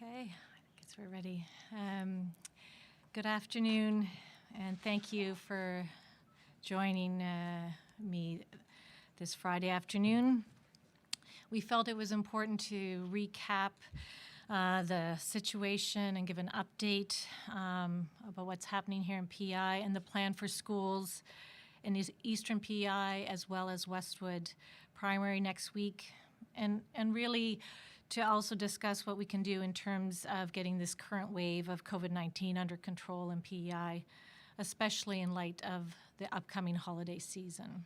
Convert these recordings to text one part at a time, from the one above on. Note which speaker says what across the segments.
Speaker 1: Okay, I guess we're ready. Good afternoon, and thank you for joining me this Friday afternoon. We felt it was important to recap the situation and give an update about what's happening here in PEI and the plan for schools in Eastern PEI as well as Westwood Primary next week, and really to also discuss what we can do in terms of getting this current wave of COVID-19 under control in PEI, especially in light of the upcoming holiday season.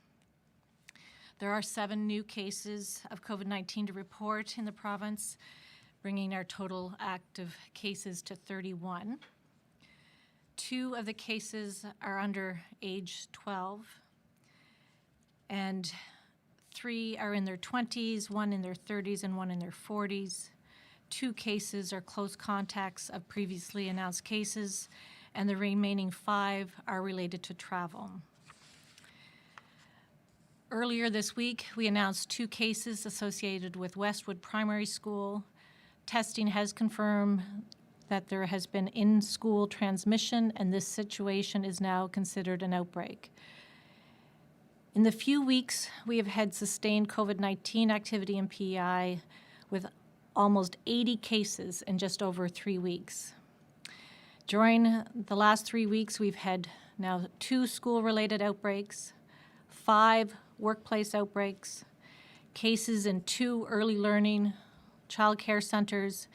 Speaker 1: There are 7 new cases of COVID-19 to report in the province, bringing our total active cases to 31. 2 of the cases are under age 12, and 3 are in their 20s, 1 in their 30s, and 1 in their 40s. 2 cases are close contacts of previously announced cases, and the remaining 5 are related to travel. Earlier this week, we announced 2 cases associated with Westwood Primary School. Testing has confirmed that there has been in-school transmission, and this situation is now considered an outbreak. In the few weeks, we have had sustained COVID-19 activity in PEI with almost 80 cases in just over 3 weeks. During the last 3 weeks, we've had now 2 school-related outbreaks, 5 workplace outbreaks, cases in 2 early learning, child care centers.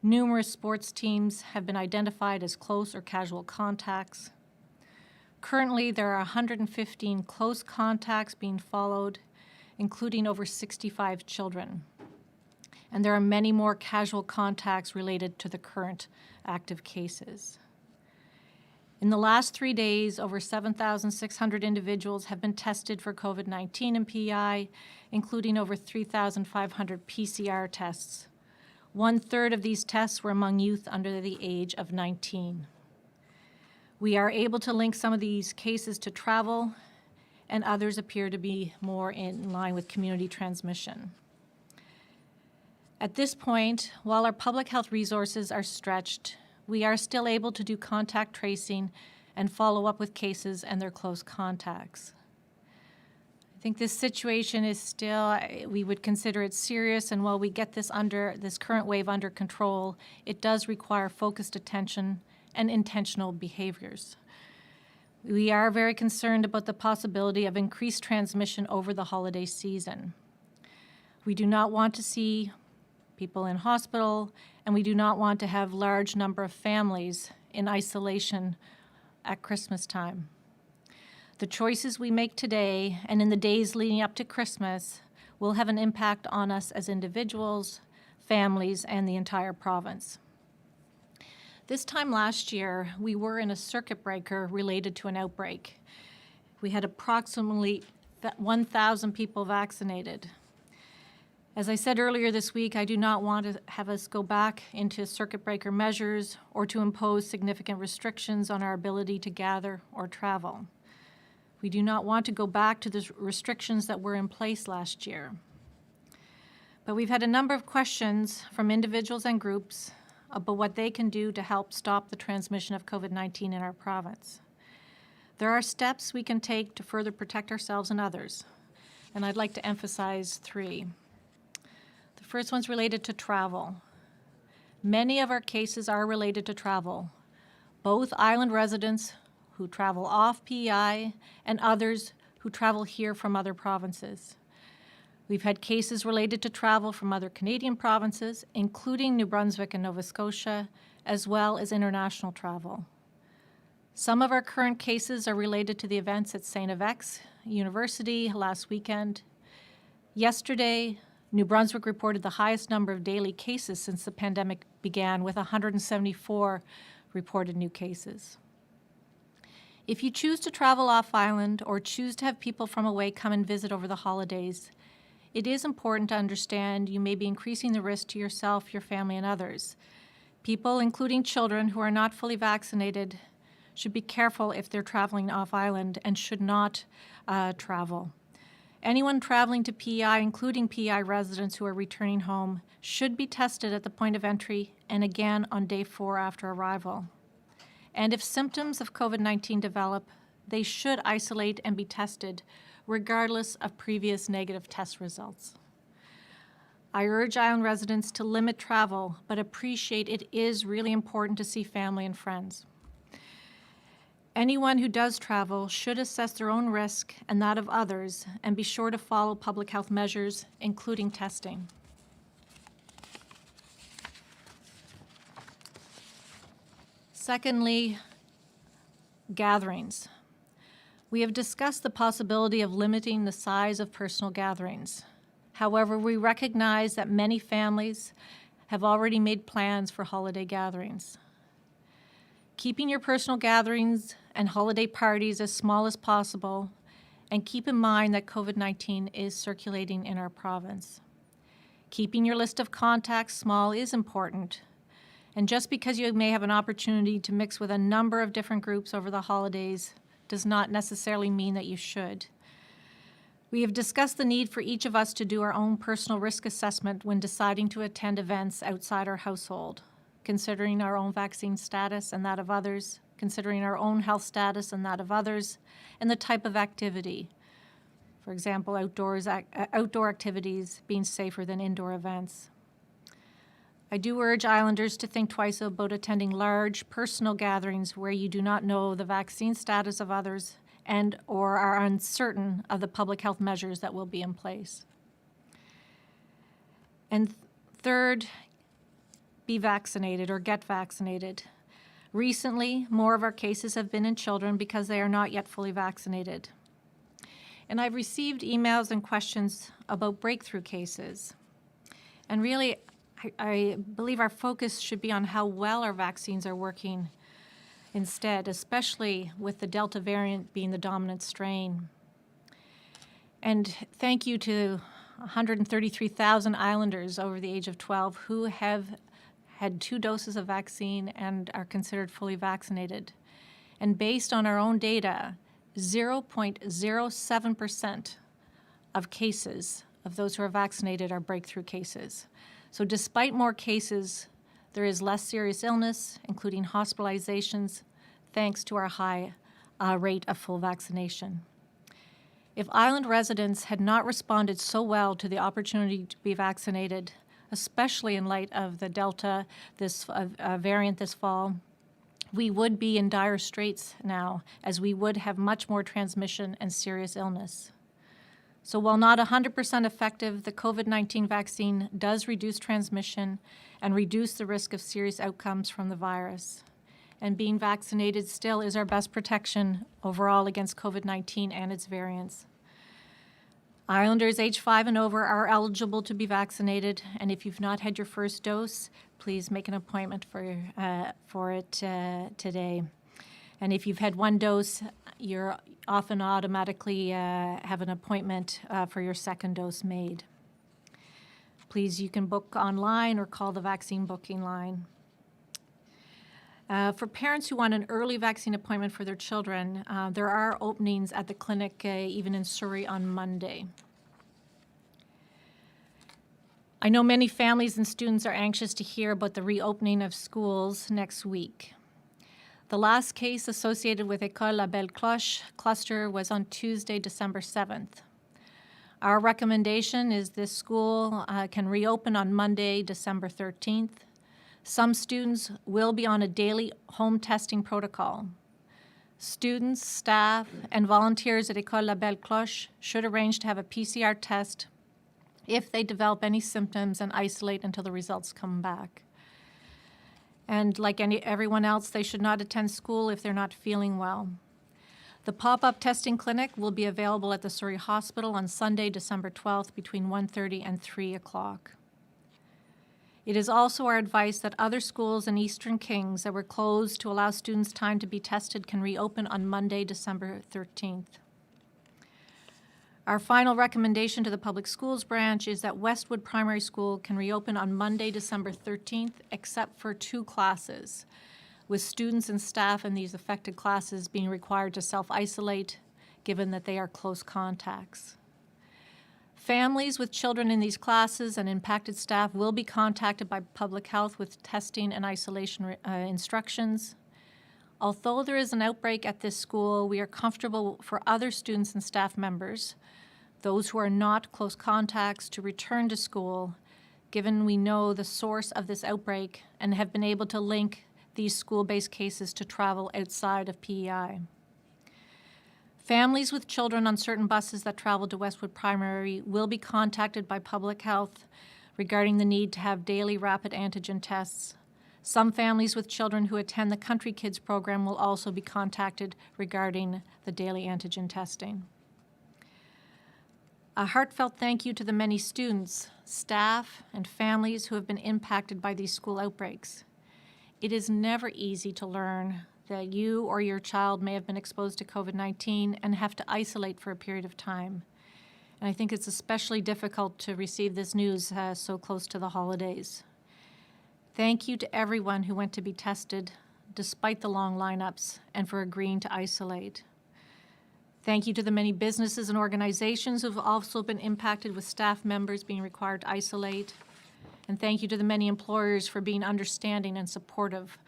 Speaker 1: Numerous sports teams have been identified as close or casual contacts. Currently, there are 115 close contacts being followed, including over 65 children. And there are many more casual contacts related to the current active cases. In the last 3 days, over 7,600 individuals have been tested for COVID-19 in PEI, including over 3,500 PCR tests. 1/3 of these tests were among youth under the age of 19. We are able to link some of these cases to travel, and others appear to be more in line with community transmission. At this point, while our public health resources are stretched, we are still able to do contact tracing and follow up with cases and their close contacts. I think this situation is still, we would consider it serious, and while we get this current wave under control, it does require focused attention and intentional behaviors. We are very concerned about the possibility of increased transmission over the holiday season. We do not want to see people in hospital, and we do not want to have large number of families in isolation at Christmas time. The choices we make today and in the days leading up to Christmas will have an impact on us as individuals, families, and the entire province. This time last year, we were in a circuit breaker related to an outbreak. We had approximately 1,000 people vaccinated. As I said earlier this week, I do not want to have us go back into circuit breaker measures or to impose significant restrictions on our ability to gather or travel. We do not want to go back to the restrictions that were in place last year. But we've had a number of questions from individuals and groups about what they can do to help stop the transmission of COVID-19 in our province. There are steps we can take to further protect ourselves and others, and I'd like to emphasize 3. The first one's related to travel. Many of our cases are related to travel, both island residents who travel off PEI and others who travel here from other provinces. We've had cases related to travel from other Canadian provinces, including New Brunswick and Nova Scotia, as well as international travel. Some of our current cases are related to the events at St. FX University last weekend. Yesterday, New Brunswick reported the highest number of daily cases since the pandemic began, with 174 reported new cases. If you choose to travel off-island or choose to have people from away come and visit over the holidays, it is important to understand you may be increasing the risk to yourself, your family, and others. People, including children who are not fully vaccinated, should be careful if they're traveling off-island and should not travel. Anyone traveling to PEI, including PEI residents who are returning home, should be tested at the point of entry and again on day 4 after arrival. And if symptoms of COVID-19 develop, they should isolate and be tested, regardless of previous negative test results. I urge island residents to limit travel, but appreciate it is really important to see family and friends. Anyone who does travel should assess their own risk and that of others, and be sure to follow public health measures, including testing. Secondly, gatherings. We have discussed the possibility of limiting the size of personal gatherings. However, we recognize that many families have already made plans for holiday gatherings. Keeping your personal gatherings and holiday parties as small as possible, and keep in mind that COVID-19 is circulating in our province. Keeping your list of contacts small is important, and just because you may have an opportunity to mix with a number of different groups over the holidays does not necessarily mean that you should. We have discussed the need for each of us to do our own personal risk assessment when deciding to attend events outside our household, considering our own vaccine status and that of others, considering our own health status and that of others, and the type of activity. For example, outdoor activities being safer than indoor events. I do urge islanders to think twice about attending large personal gatherings where you do not know the vaccine status of others and or are uncertain of the public health measures that will be in place. And third, be vaccinated or get vaccinated. Recently, more of our cases have been in children because they are not yet fully vaccinated. And I've received emails and questions about breakthrough cases. And really, I believe our focus should be on how well our vaccines are working instead, especially with the Delta variant being the dominant strain. And thank you to 133,000 islanders over the age of 12 who have had 2 doses of vaccine and are considered fully vaccinated. And based on our own data, 0.07% of cases of those who are vaccinated are breakthrough cases. So despite more cases, there is less serious illness, including hospitalizations, thanks to our high rate of full vaccination. If island residents had not responded so well to the opportunity to be vaccinated, especially in light of the Delta variant this fall, we would be in dire straits now, as we would have much more transmission and serious illness. So while not 100% effective, the COVID-19 vaccine does reduce transmission and reduce the risk of serious outcomes from the virus. And being vaccinated still is our best protection overall against COVID-19 and its variants. Islanders age 5 and over are eligible to be vaccinated, and if you've not had your first dose, please make an appointment for it today. And if you've had 1 dose, you're often automatically have an appointment for your second dose made. Please, you can book online or call the vaccine booking line. For parents who want an early vaccine appointment for their children, there are openings at the clinic even in Surrey on Monday. I know many families and students are anxious to hear about the reopening of schools next week. The last case associated with École La Belle Cloche cluster was on Tuesday, December 7th. Our recommendation is this school can reopen on Monday, December 13th. Some students will be on a daily home testing protocol. Students, staff, and volunteers at École La Belle Cloche should arrange to have a PCR test if they develop any symptoms and isolate until the results come back. And like everyone else, they should not attend school if they're not feeling well. The pop-up testing clinic will be available at the Surrey Hospital on Sunday, December 12th between 1:30 and 3 o'clock. It is also our advice that other schools in Eastern Kings that were closed to allow students time to be tested can reopen on Monday, December 13th. Our final recommendation to the Public Schools Branch is that Westwood Primary School can reopen on Monday, December 13th, except for 2 classes, with students and staff in these affected classes being required to self-isolate, given that they are close contacts. Families with children in these classes and impacted staff will be contacted by public health with testing and isolation instructions. Although there is an outbreak at this school, we are comfortable for other students and staff members, those who are not close contacts, to return to school, given we know the source of this outbreak and have been able to link these school-based cases to travel outside of PEI. Families with children on certain buses that travel to Westwood Primary will be contacted by public health regarding the need to have daily rapid antigen tests. Some families with children who attend the Country Kids program will also be contacted regarding the daily antigen testing. A heartfelt thank you to the many students, staff, and families who have been impacted by these school outbreaks. It is never easy to learn that you or your child may have been exposed to COVID-19 and have to isolate for a period of time. And I think it's especially difficult to receive this news so close to the holidays. Thank you to everyone who went to be tested, despite the long lineups, and for agreeing to isolate. Thank you to the many businesses and organizations who have also been impacted with staff members being required to isolate. And thank you to the many employers for being understanding and supportive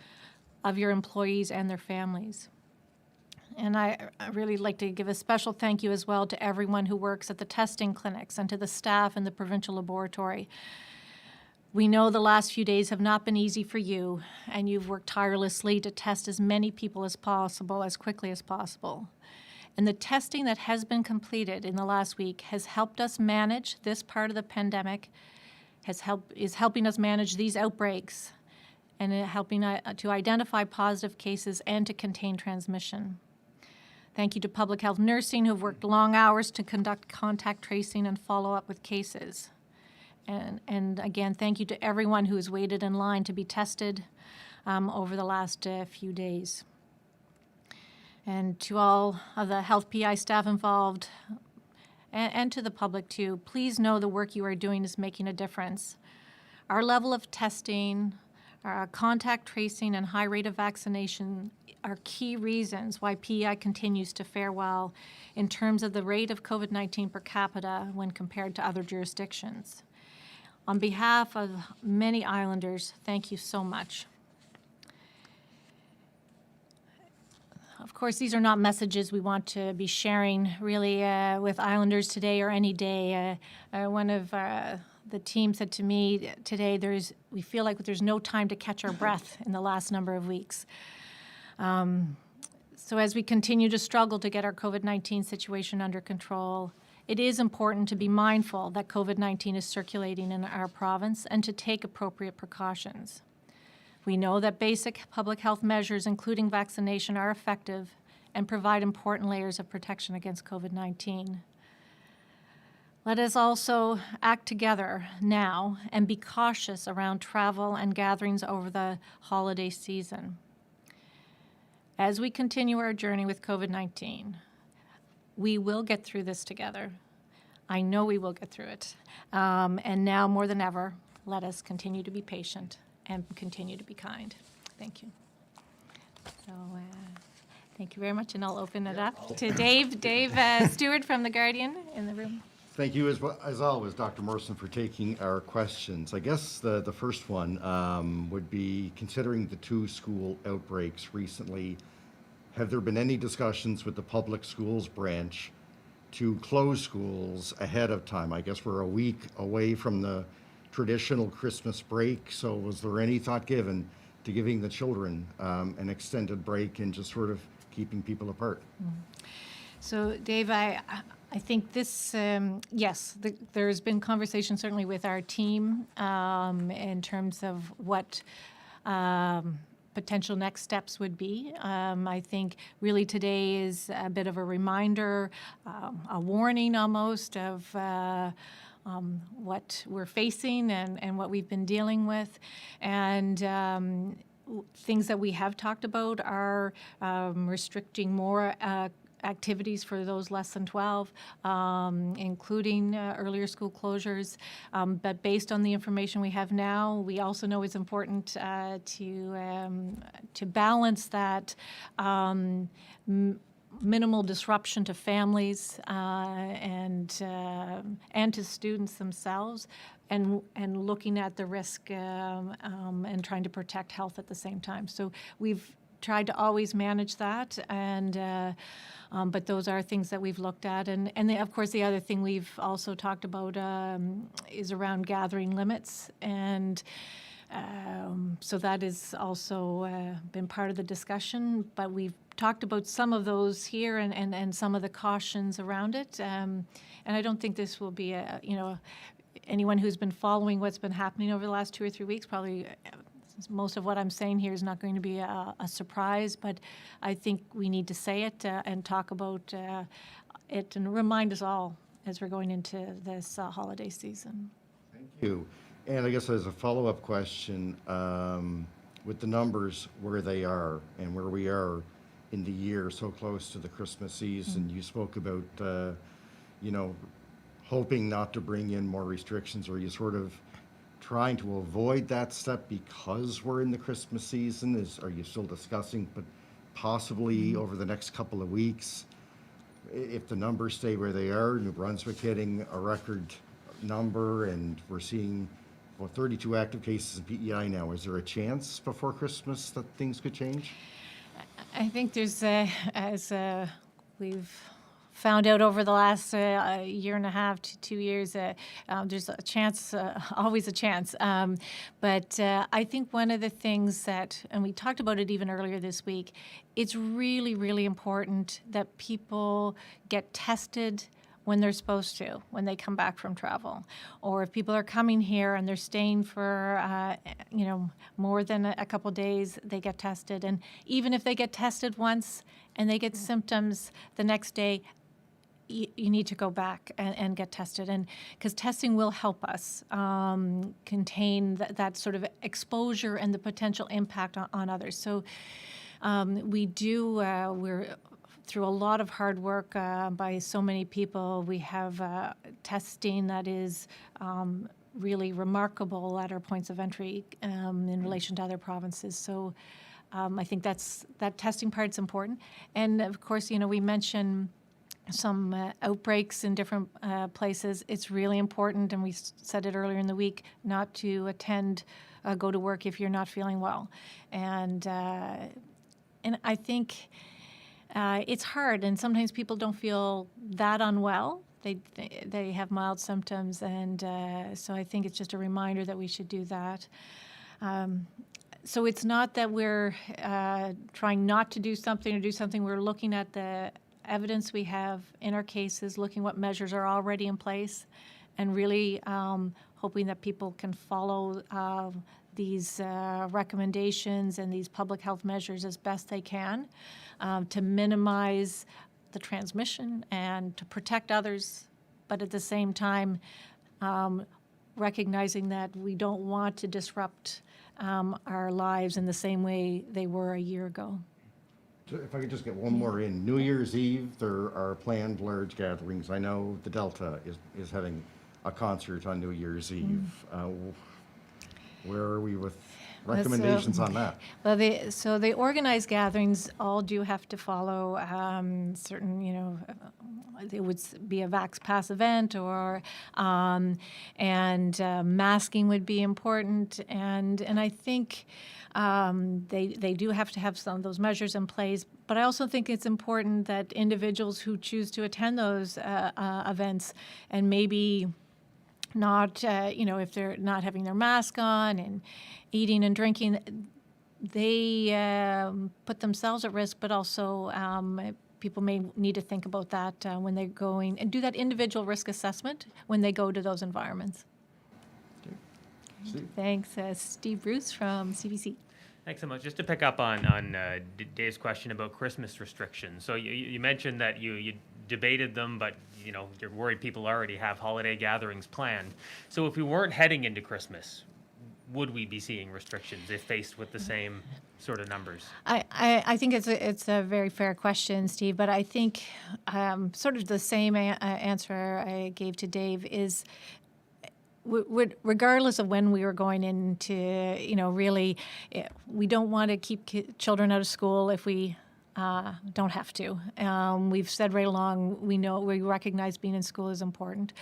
Speaker 1: of your employees and their families. And I really like to give a special thank you as well to everyone who works at the testing clinics and to the staff in the provincial laboratory. We know the last few days have not been easy for you, and you've worked tirelessly to test as many people as possible, as quickly as possible. And the testing that has been completed in the last week has helped us manage this part of the pandemic, is helping us manage these outbreaks, and helping to identify positive cases and to contain transmission. Thank you to public health nursing who have worked long hours to conduct contact tracing and follow up with cases. And again, thank you to everyone who has waited in line to be tested over the last few days. And to all of the health PI staff involved, and to the public too, please know the work you are doing is making a difference. Our level of testing, our contact tracing, and high rate of vaccination are key reasons why PEI continues to fare well in terms of the rate of COVID-19 per capita when compared to other jurisdictions. On behalf of many Islanders, thank you so much. Of course, these are not messages we want to be sharing really with Islanders today or any day. One of the team said to me today, we feel like there's no time to catch our breath in the last number of weeks. So as we continue to struggle to get our COVID-19 situation under control, it is important to be mindful that COVID-19 is circulating in our province and to take appropriate precautions. We know that basic public health measures, including vaccination, are effective and provide important layers of protection against COVID-19. Let us also act together now and be cautious around travel and gatherings over the holiday season. As we continue our journey with COVID-19, we will get through this together. I know we will get through it. And now more than ever, let us continue to be patient and continue to be kind. Thank you. So thank you very much, and I'll open it up to Dave Stewart from The Guardian in the room.
Speaker 2: Thank you, as always, Dr. Morrison, for taking our questions. I guess the first one would be, considering the 2 school outbreaks recently, have there been any discussions with the public schools branch to close schools ahead of time? I guess we're a week away from the traditional Christmas break, so was there any thought given to giving the children an extended break and just sort of keeping people apart?
Speaker 1: So, Dave, I think this, yes, there's been conversation certainly with our team in terms of what potential next steps would be. I think really today is a bit of a reminder, a warning almost of what we're facing and what we've been dealing with. And things that we have talked about are restricting more activities for those less than 12, including earlier school closures. But based on the information we have now, we also know it's important to balance that minimal disruption to families and to students themselves, and looking at the risk and trying to protect health at the same time. So we've tried to always manage that, and but those are things that we've looked at. And of course, the other thing we've also talked about is around gathering limits. And so that has also been part of the discussion. But we've talked about some of those here and some of the cautions around it. And I don't think this will be anyone who's been following what's been happening over the last 2 or 3 weeks, probably most of what I'm saying here is not going to be a surprise, but I think we need to say it and talk about it and remind us all as we're going into this holiday season.
Speaker 2: Thank you. And I guess as a follow-up question, with the numbers where they are and where we are in the year, so close to the Christmas season, you spoke about, hoping not to bring in more restrictions. Are you sort of trying to avoid that step because we're in the Christmas season? Are you still discussing, but possibly over the next couple of weeks, if the numbers stay where they are, New Brunswick hitting a record number, and we're seeing 32 active cases in PEI now, is there a chance before Christmas that things could change?
Speaker 1: I think there's, as we've found out over the last year and a half to 2 years, there's a chance, always a chance. But I think one of the things that, and we talked about it even earlier this week, it's really, really important that people get tested when they're supposed to, when they come back from travel. Or if people are coming here and they're staying for, more than a couple days, they get tested. And even if they get tested once and they get symptoms the next day, you need to go back and get tested, and because testing will help us contain that sort of exposure and the potential impact on others. So we're through a lot of hard work by so many people. We have testing that is really remarkable at our points of entry in relation to other provinces. So I think that testing part's important. And of course, we mentioned some outbreaks in different places. It's really important, and we said it earlier in the week, not to go to work if you're not feeling well. And I think it's hard, and sometimes people don't feel that unwell. They have mild symptoms, and so I think it's just a reminder that we should do that. So it's not that we're trying not to do something or do something. We're looking at the evidence we have in our cases, looking what measures are already in place, and really hoping that people can follow these recommendations and these public health measures as best they can to minimize the transmission and to protect others, but at the same time recognizing that we don't want to disrupt our lives in the same way they were a year ago.
Speaker 2: If I could just get one more in. New Year's Eve, there are planned large gatherings. I know the Delta is having a concert on New Year's Eve. Where are we with recommendations on that?
Speaker 1: Well, the organized gatherings all do have to follow certain, it would be a Vax Pass event, or and masking would be important, and I think they do have to have some of those measures in place. But I also think it's important that individuals who choose to attend those events and maybe not, if they're not having their mask on and eating and drinking, they put themselves at risk, but also people may need to think about that when they're going and do that individual risk assessment when they go to those environments.
Speaker 2: Okay. Steve?
Speaker 1: Thanks. Steve Bruce from CBC.
Speaker 3: Thanks so much. Just to pick up on Dave's question about Christmas restrictions. So you mentioned that you debated them, but you're worried people already have holiday gatherings planned. So if we weren't heading into Christmas, would we be seeing restrictions if faced with the same sort of numbers?
Speaker 1: I think it's a very fair question, Steve, but I think sort of the same answer I gave to Dave is regardless of when we were going into, really, we don't want to keep children out of school if we don't have to. We've said right along, we recognize being in school is important.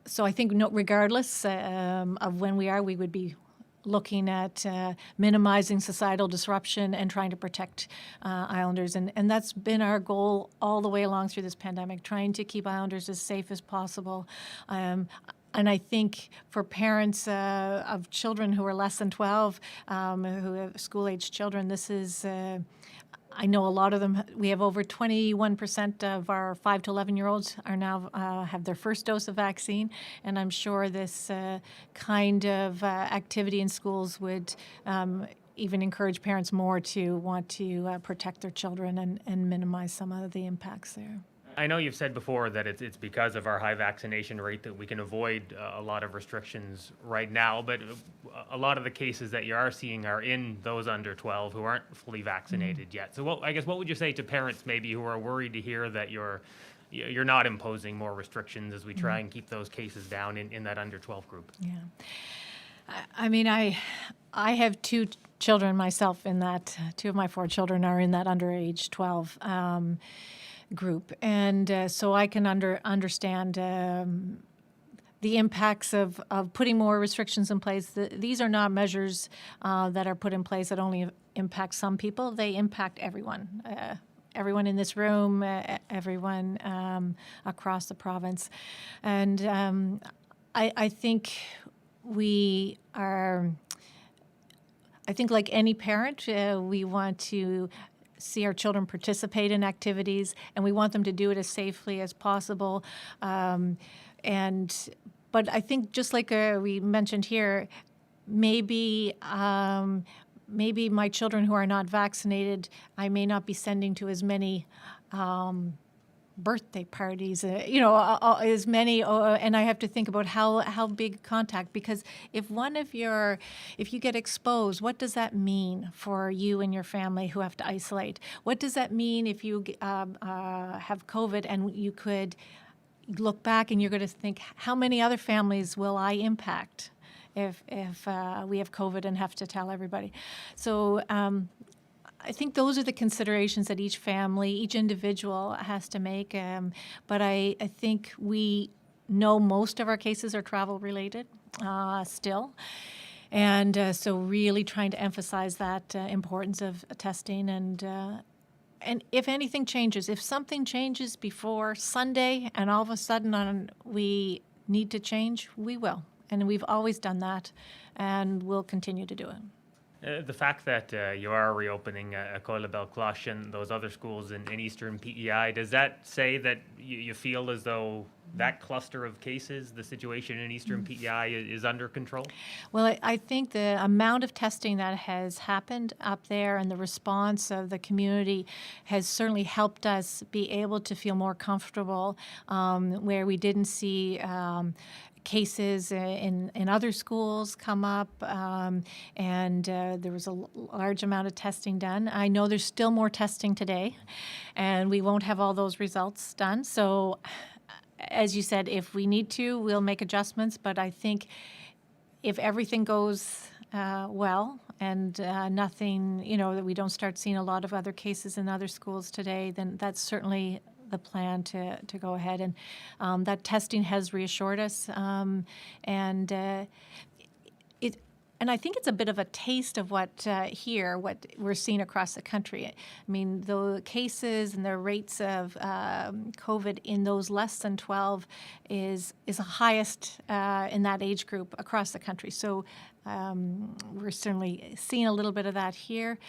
Speaker 1: So I think regardless of when we are, we would be looking at minimizing societal disruption and trying to protect Islanders. And that's been our goal all the way along through this pandemic, trying to keep Islanders as safe as possible. And I think for parents of children who are less than 12, who have school-aged children, this is, I know a lot of them, we have over 21% of our 5 to 11-year-olds are now have their first dose of vaccine, and I'm sure this kind of activity in schools would even encourage parents more to want to protect their children and minimize some of the impacts there.
Speaker 3: I know you've said before that it's because of our high vaccination rate that we can avoid a lot of restrictions right now, but a lot of the cases that you are seeing are in those under 12 who aren't fully vaccinated yet. So I guess what would you say to parents maybe who are worried to hear that you're not imposing more restrictions as we try and keep those cases down in that under 12 group?
Speaker 1: Yeah. I mean, I have 2 children myself in that, 2 of my 4 children are in that underage 12 group. And so I can understand the impacts of putting more restrictions in place. These are not measures that are put in place that only impact some people. They impact everyone. Everyone in this room, everyone across the province. And I think we are, I think like any parent, we want to see our children participate in activities, and we want them to do it as safely as possible. But I think just like we mentioned here, maybe my children who are not vaccinated, I may not be sending to as many birthday parties, as many, and I have to think about how big contact, because if you get exposed, what does that mean for you and your family who have to isolate? What does that mean if you have COVID and you could look back and you're going to think, how many other families will I impact if we have COVID and have to tell everybody? So I think those are the considerations that each family, each individual has to make. But I think we know most of our cases are travel related still. And so really trying to emphasize that importance of testing. And if anything changes, if something changes before Sunday and all of a sudden we need to change, we will. And we've always done that, and we'll continue to do it.
Speaker 3: The fact that you are reopening École Belle Cloche and those other schools in Eastern PEI, does that say that you feel as though that cluster of cases, the situation in Eastern PEI is under control?
Speaker 1: Well, I think the amount of testing that has happened up there and the response of the community has certainly helped us be able to feel more comfortable where we didn't see cases in other schools come up, and there was a large amount of testing done. I know there's still more testing today, and we won't have all those results done. So, as you said, if we need to, we'll make adjustments. But I think if everything goes well and nothing, that we don't start seeing a lot of other cases in other schools today, then that's certainly the plan to go ahead. And that testing has reassured us. And I think it's a bit of a taste of what we're seeing across the country. I mean, the cases and the rates of COVID in those less than 12 is the highest in that age group across the country. So we're certainly seeing a little bit of that here,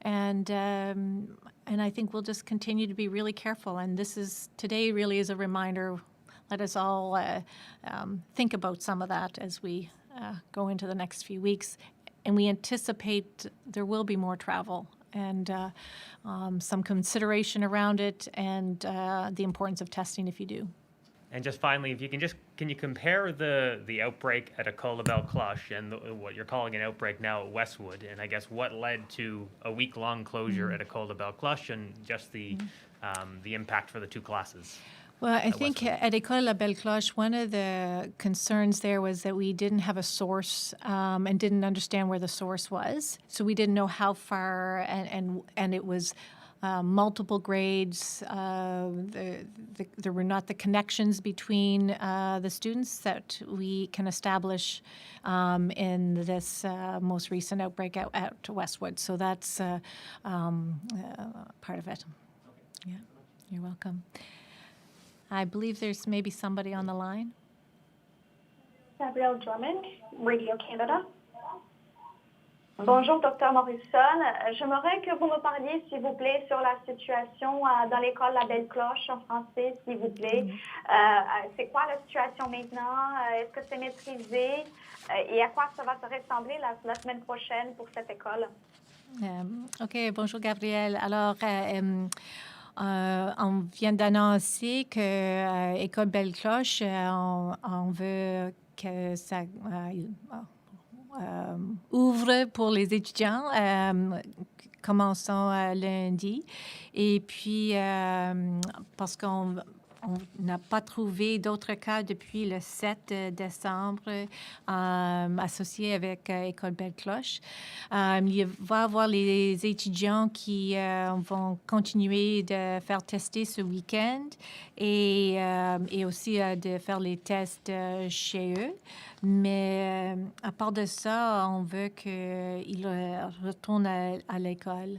Speaker 1: and I think we'll just continue to be really careful. And today really is a reminder. Let us all think about some of that as we go into the next few weeks. And we anticipate there will be more travel and some consideration around it, and the importance of testing if you do.
Speaker 3: And just finally, if you can you compare the outbreak at École Belle Cloche and what you're calling an outbreak now at Westwood, and I guess what led to a week-long closure at École Belle Cloche, and just the impact for the 2 classes?
Speaker 1: Well, I
Speaker 3: at
Speaker 1: think
Speaker 3: Westwood?
Speaker 1: at École La Belle Cloche, one of the concerns there was that we didn't have a source and didn't understand where the source was. So we didn't know how far, and it was multiple grades. There were not the connections between the students that we can establish in this most recent outbreak at Westwood. So that's part of it. Yeah, you're welcome. I believe there's maybe somebody on the line.
Speaker 4: Gabrielle Drummond, Radio Canada. Bonjour, Dr. Morrison. J'aimerais que vous me parliez, s'il vous plaît, sur la situation dans l'école La Belle Cloche en français, s'il vous plaît. C'est quoi la situation maintenant? Est-ce que c'est maîtrisé? Et à quoi ça va se ressembler la semaine prochaine pour cette école?
Speaker 1: OK, bonjour Gabrielle. Alors, on vient d'annoncer que École Belle Cloche, on veut que ça ouvre pour les étudiants, commençant lundi. Et puis, parce qu'on n'a pas trouvé d'autres cas depuis le 7 décembre associés avec École Belle Cloche. Il va y avoir les étudiants qui vont continuer de faire tester ce week-end et aussi de faire les tests chez eux. Mais à part de ça, on veut qu'ils retournent à l'école.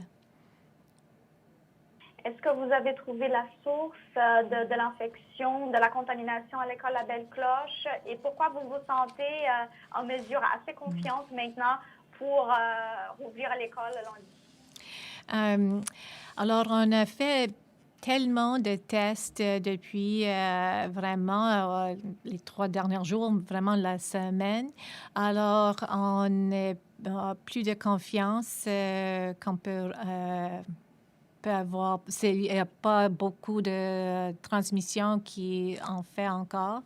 Speaker 4: Est-ce que vous avez trouvé la source de l'infection, de la contamination à l'école La Belle Cloche? Et pourquoi vous vous sentez en mesure assez confiante maintenant pour rouvrir l'école lundi?
Speaker 1: Alors, on a fait tellement de tests depuis vraiment les 3 derniers jours, vraiment la semaine. Alors, on a plus de confiance qu'on peut avoir. Il n'y a pas beaucoup de transmission qui en fait encore.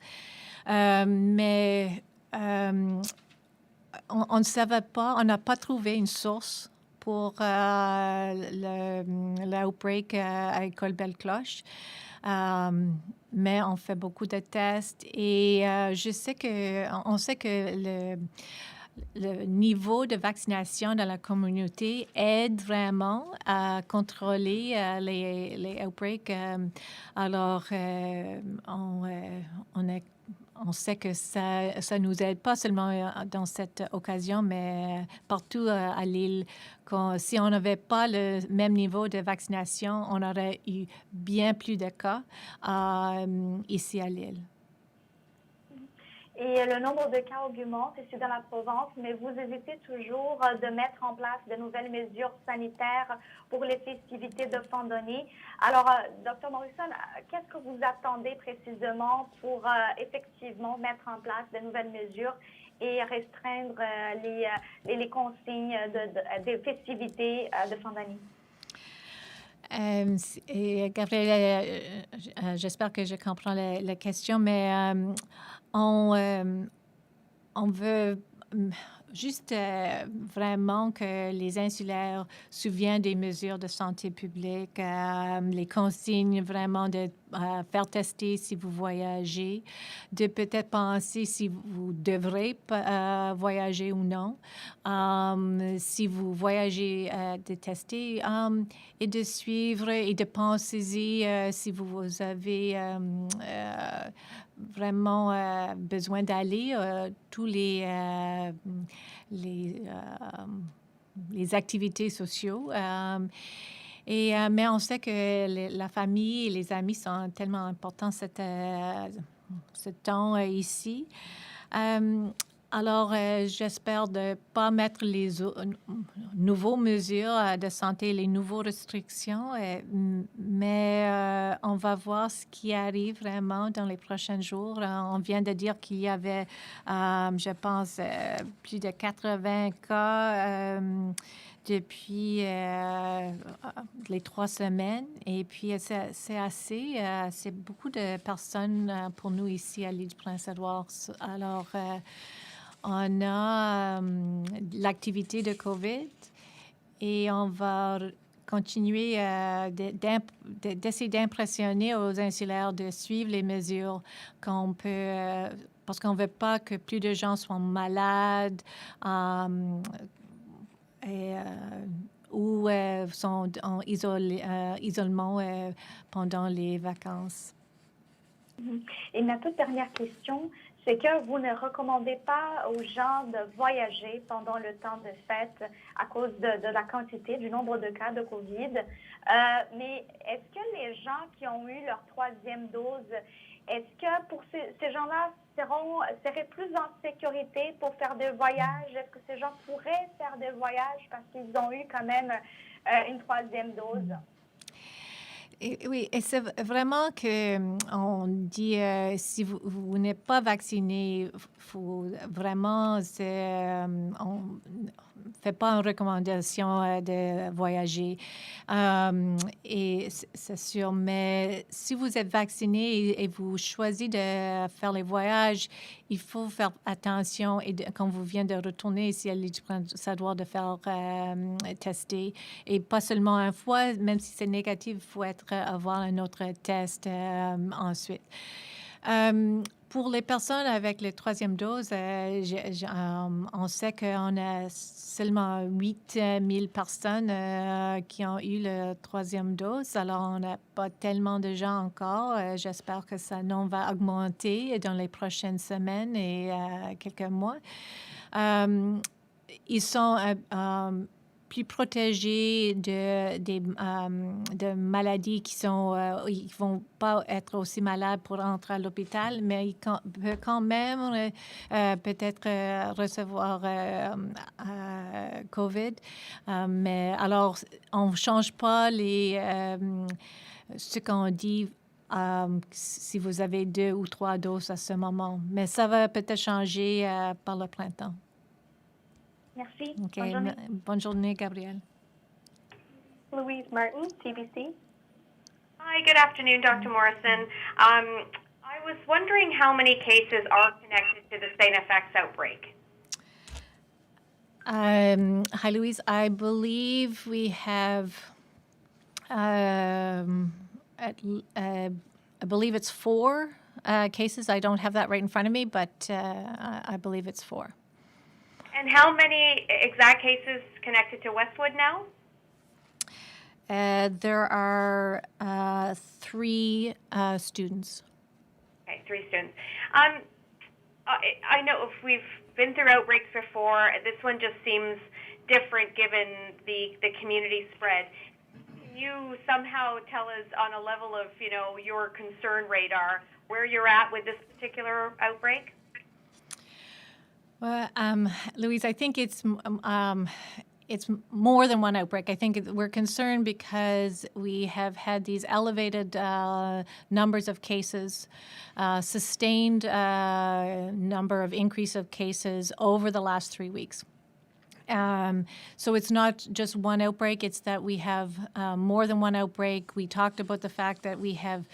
Speaker 1: Mais on ne savait pas, on n'a pas trouvé une source pour l'outbreak à École Belle Cloche. Mais on fait beaucoup de tests et on sait que le niveau de vaccination dans la communauté aide vraiment à contrôler les outbreaks. Alors, on sait que ça nous aide pas seulement dans cette occasion, mais partout à l'île. Si on n'avait pas le même niveau de vaccination, on aurait eu bien plus de cas ici à l'île.
Speaker 4: Et le nombre de cas augmente ici dans la province, mais vous hésitez toujours de mettre en place de nouvelles mesures sanitaires pour les festivités de fin d'année. Alors, Dr. Morrison, qu'est-ce que vous attendez précisément pour effectivement mettre en place de nouvelles mesures et restreindre les consignes des festivités de fin d'année?
Speaker 1: Gabriel, j'espère que je comprends la question, mais on veut juste vraiment que les insulaires se souviennent des mesures de santé publique, les consignes vraiment de faire tester si vous voyagez, de peut-être penser si vous devrez voyager ou non, si vous voyagez, de tester et de suivre et de penser si vous avez vraiment besoin d'aller tous les activités sociaux. Mais on sait que la famille et les amis sont tellement importants ce temps ici. Alors, j'espère de ne pas mettre les nouvelles mesures de santé, les nouvelles restrictions, mais on va voir ce qui arrive vraiment dans les prochains jours. On vient de dire qu'il y avait, je pense, plus de 80 cas depuis les 3 semaines. Et puis, c'est beaucoup de personnes pour nous ici à l'île du Prince-Édouard. Alors, on a l'activité de COVID et on va continuer d'essayer d'impressionner aux insulaires de suivre les mesures qu'on peut, parce qu'on ne veut pas que plus de gens soient malades ou sont en isolement pendant les vacances.
Speaker 4: Et ma toute dernière question, c'est que vous ne recommandez pas aux gens de voyager pendant le temps de fête à cause de la quantité, du nombre de cas de COVID. Mais est-ce que les gens qui ont eu leur 3e dose, est-ce que pour ces gens-là seraient plus en sécurité pour faire des voyages? Est-ce que ces gens pourraient faire des voyages parce qu'ils ont eu quand même une 3e dose?
Speaker 1: Oui, et c'est vraiment que on dit si vous n'êtes pas vacciné, faut vraiment on fait pas une recommandation de voyager. Et c'est sûr, mais si vous êtes vacciné et vous choisissez de faire les voyages, il faut faire attention et quand vous venez de retourner, si elle ça doit de faire tester et pas seulement une fois, même si c'est négatif, il faut avoir un autre test ensuite. Pour les personnes avec la 3e dose, on sait qu'on a seulement 8 000 personnes qui ont eu la 3e dose. Alors, on n'a pas tellement de gens encore. J'espère que ça va augmenter dans les prochaines semaines et quelques mois. Ils sont plus protégés de maladies qui vont pas être aussi malades pour entrer à l'hôpital, mais ils peuvent quand même peut-être recevoir COVID. Mais alors, on ne change pas ce qu'on dit si vous avez 2 ou 3 doses à ce moment. Mais ça va peut-être changer par le printemps.
Speaker 4: Merci.
Speaker 1: Okay.
Speaker 4: Bonne journée.
Speaker 1: Bonne journée, Gabrielle.
Speaker 5: Louise Martin, CBC.
Speaker 6: Hi, good afternoon, Dr. Morrison. I was wondering how many cases are connected to the St. FX outbreak.
Speaker 1: Hi, Louise. I believe we have, I believe it's 4 cases. I don't have that right in front of me, but I believe it's 4.
Speaker 6: And how many exact cases connected to Westwood now?
Speaker 1: There are 3 students.
Speaker 6: Okay, 3 students. I know if we've been through outbreaks before, this one just seems different given the community spread. Can you somehow tell us on a level of, your concern radar where you're at with this particular outbreak?
Speaker 1: Well, Louise, I think it's more than one outbreak. I think we're concerned because we have had these elevated numbers of cases, sustained number of increase of cases over the last 3 weeks. So it's not just one outbreak, it's that we have more than one outbreak. We talked about the fact that we have,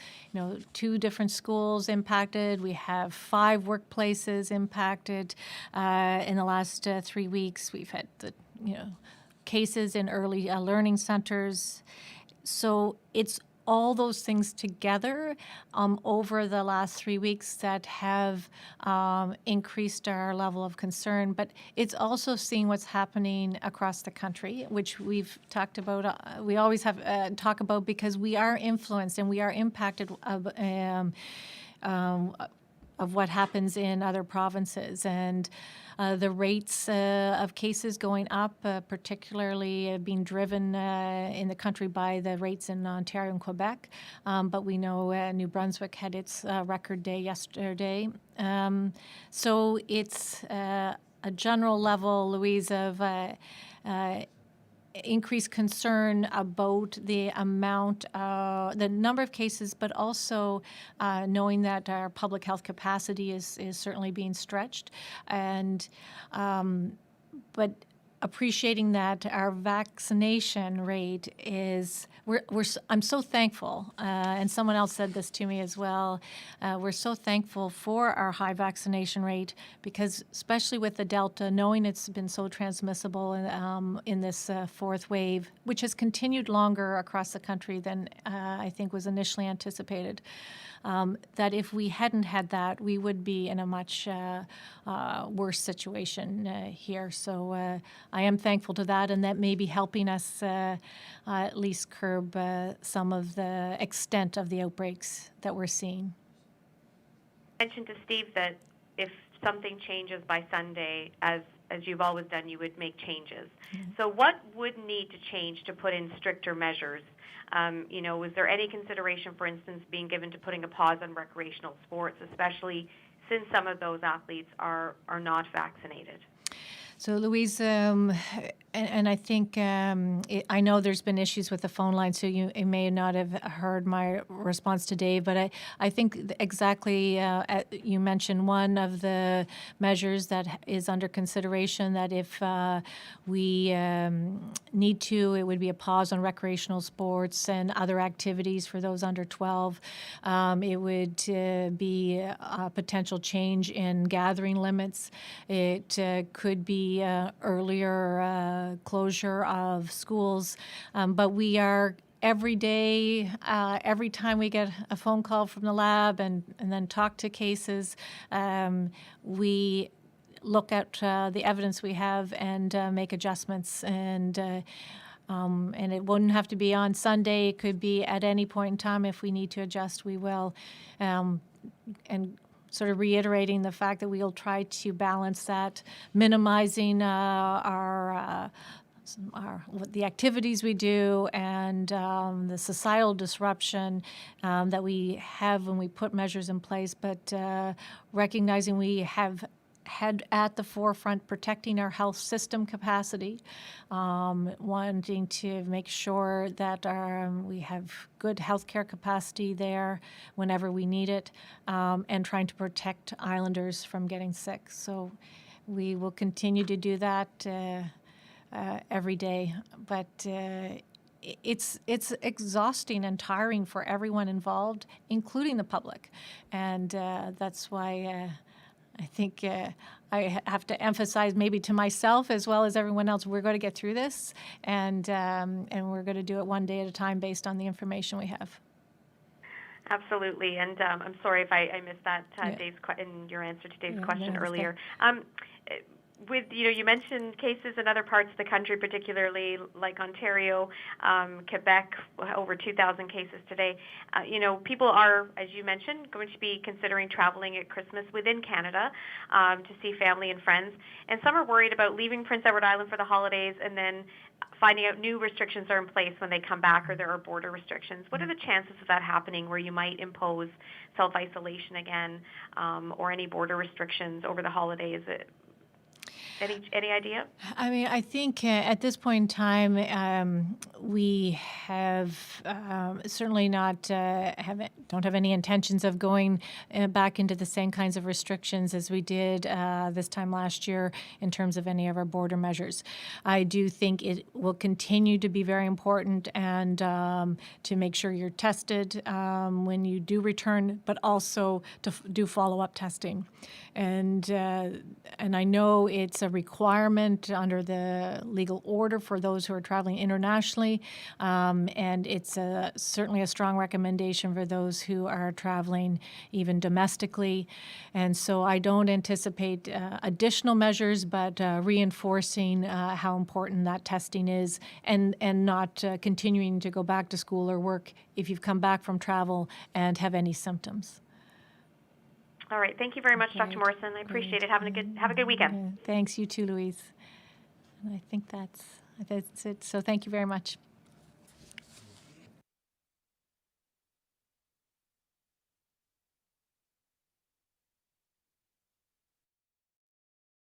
Speaker 1: 2 different schools impacted. We have 5 workplaces impacted in the last 3 weeks. We've had cases in early learning centers. So it's all those things together over the last 3 weeks that have increased our level of concern. But it's also seeing what's happening across the country, which we've talked about. We always have talk about because we are influenced and we are impacted of what happens in other provinces. And the rates of cases going up, particularly being driven in the country by the rates in Ontario and Quebec. But we know New Brunswick had its record day yesterday. So it's a general level, Louise, of increased concern about the amount, the number of cases, but also knowing that our public health capacity is certainly being stretched. And but appreciating that our vaccination rate is, I'm so thankful, and someone else said this to me as well, we're so thankful for our high vaccination rate because especially with the Delta, knowing it's been so transmissible in this fourth wave, which has continued longer across the country than I think was initially anticipated, that if we hadn't had that, we would be in a much worse situation here. So I am thankful to that, and that may be helping us at least curb some of the extent of the outbreaks that we're seeing.
Speaker 6: I mentioned to Steve that if something changes by Sunday, as you've always done, you would make changes. Mm-hmm. So what would need to change to put in stricter measures? Was there any consideration, for instance, being given to putting a pause on recreational sports, especially since some of those athletes are not vaccinated?
Speaker 1: So, Louise, and I think I know there's been issues with the phone line, so you may not have heard my response to Dave, but I think exactly you mentioned one of the measures that is under consideration, that if we need to, it would be a pause on recreational sports and other activities for those under 12. It would be a potential change in gathering limits. It could be earlier closure of schools, but we are every day, every time we get a phone call from the lab and then talk to cases, we look at the evidence we have and make adjustments. And it wouldn't have to be on Sunday. It could be at any point in time. If we need to adjust, we will. And sort of reiterating the fact that we'll try to balance that, minimizing the activities we do and the societal disruption that we have when we put measures in place, but recognizing we have had at the forefront protecting our health system capacity, wanting to make sure that we have good healthcare capacity there whenever we need it, and trying to protect islanders from getting sick. So we will continue to do that every day, but it's exhausting and tiring for everyone involved, including the public, and that's why I think I have to emphasize, maybe to myself as well as everyone else, we're going to get through this, and we're going to do it one day at a time based on the information we have.
Speaker 6: Absolutely, and I'm sorry if I missed that, Dave's in your answer to Dave's question earlier. With you mentioned cases in other parts of the country, particularly like Ontario, Quebec, over 2,000 cases today. People are, as you mentioned, going to be considering traveling at Christmas within Canada to see family and friends. And some are worried about leaving Prince Edward Island for the holidays and then finding out new restrictions are in place when they come back, or there are border restrictions. What are the chances of that happening, where you might impose self-isolation again, or any border restrictions over the holidays? Any idea?
Speaker 1: I mean, I think at this point in time, we have certainly don't have any intentions of going back into the same kinds of restrictions as we did this time last year in terms of any of our border measures. I do think it will continue to be very important, and to make sure you're tested when you do return, but also to do follow-up testing. And I know it's a requirement under the legal order for those who are traveling internationally, and it's certainly a strong recommendation for those who are traveling even domestically. And so I don't anticipate additional measures, but reinforcing how important that testing is, and not continuing to go back to school or work if you've come back from travel and have any symptoms.
Speaker 6: All right. Thank you very much, Dr. Morrison. I appreciate it. Have a good weekend.
Speaker 1: Thanks. You too, Louise. And I think that's it. So thank you very much.